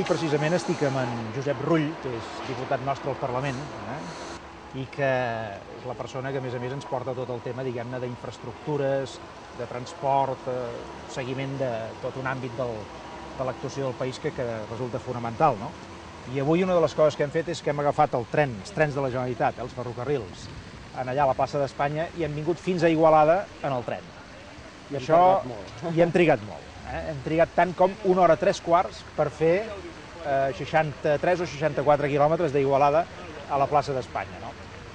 precisament estic amb en Josep Rull, que és diputat nostre al Parlament, i que és la persona que, a més, ens porta tot el tema, diguem-ne, d'infraestructures, de transport, seguiment de tot un àmbit de l'actuació del país que resulta fonamental, no? I avui una de les coses que hem fet és que hem agafat els trens de la Generalitat, els ferrocarrils, allà a la plaça d'Espanya, i hem vingut fins a Igualada en el tren. I això hi hem trigat molt. Hem trigat tant com 1 hora 3/4 per fer 63 o 64 quilòmetres d'Igualada a la plaça d'Espanya.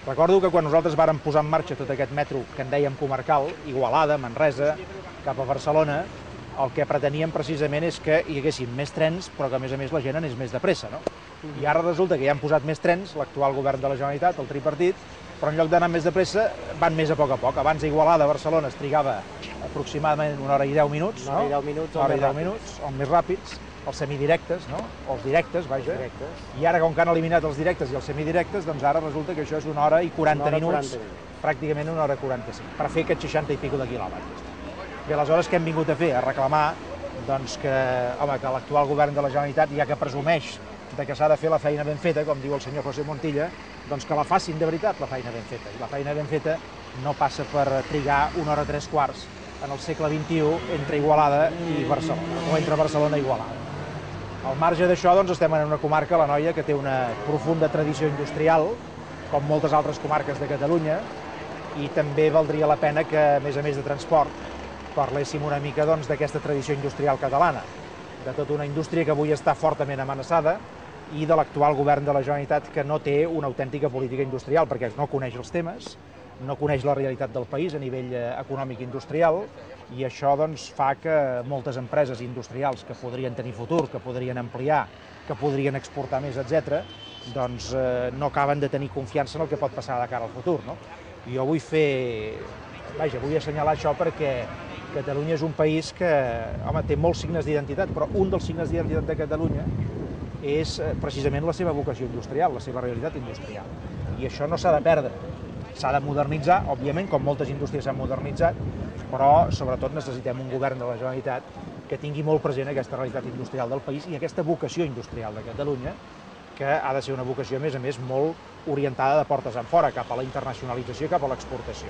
Recordo que quan nosaltres vàrem posar en marxa tot aquest metro que en dèiem comarcal, Igualada, Manresa, cap a Barcelona, el que preteníem precisament és que hi haguessin més trens, però que a més la gent anés més de pressa. I ara resulta que ja han posat més trens, l'actual govern de la Generalitat, el tripartit, però en lloc d'anar més de pressa van més a poc. Abans a Igualada, a Barcelona, es trigava aproximadament 1 hora i 10 minuts, no? 1 hora i 10 minuts, o més ràpids, els semidirectes, no? O els directes, vaja. I ara, com que han eliminat els directes i els semidirectes, doncs ara resulta que això és 1 hora i 40 minuts, pràcticament 1 hora i 45, per fer aquests 60 i pico de quilòmetres. Bé, aleshores, què hem vingut a fer? A reclamar doncs, que l'actual govern de la Generalitat, ja que presumeix que s'ha de fer la feina ben feta, com diu el senyor José Montilla, doncs que la facin de veritat, la feina ben feta. I la feina ben feta no passa per trigar 1 hora 3/4 en el segle XXI entre Igualada i Barcelona, o entre Barcelona i Igualada. Al marge d'això, doncs, estem en una comarca, la Noia, que té una profunda tradició industrial, com moltes altres comarques de Catalunya, i també valdria la pena que, a més de transport, parléssim una mica d'aquesta tradició industrial catalana, de tota una indústria que avui està fortament amenaçada i de l'actual govern de la Generalitat que no té una autèntica política industrial perquè no coneix els temes, no coneix la realitat del país a nivell econòmic i industrial i això fa que moltes empreses industrials que podrien tenir futur, que podrien ampliar, que podrien exportar més, etc., doncs no acaben de tenir confiança en el que pot passar de cara al futur. Jo vull vull assenyalar això perquè Catalunya és un país que, té molts signes d'identitat, però un dels signes d'identitat de Catalunya és precisament la seva vocació industrial, la seva realitat industrial. I això no s'ha de perdre. S'ha de modernitzar, òbviament, com moltes indústries s'han modernitzat, però sobretot necessitem un govern de la Generalitat que tingui molt present aquesta realitat industrial del país i aquesta vocació industrial de Catalunya, que ha de ser una vocació, a més, molt orientada de portes enfora, cap a la internacionalització i cap a l'exportació.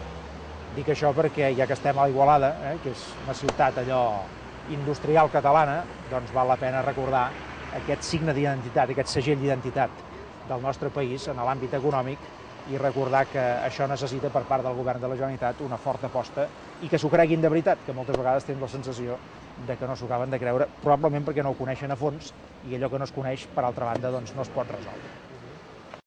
Dic això perquè, ja que estem a Igualada, que és una ciutat allò industrial catalana, doncs val la pena recordar aquest signe d'identitat, aquest segell d'identitat del nostre país en l'àmbit econòmic i recordar que això necessita per part del govern de la Generalitat una forta aposta i que s'ho creguin de veritat, que moltes vegades tenen la sensació que no s'ho acaben de creure, probablement perquè no ho coneixen a fons i allò que no es coneix, per altra banda, no es pot resoldre.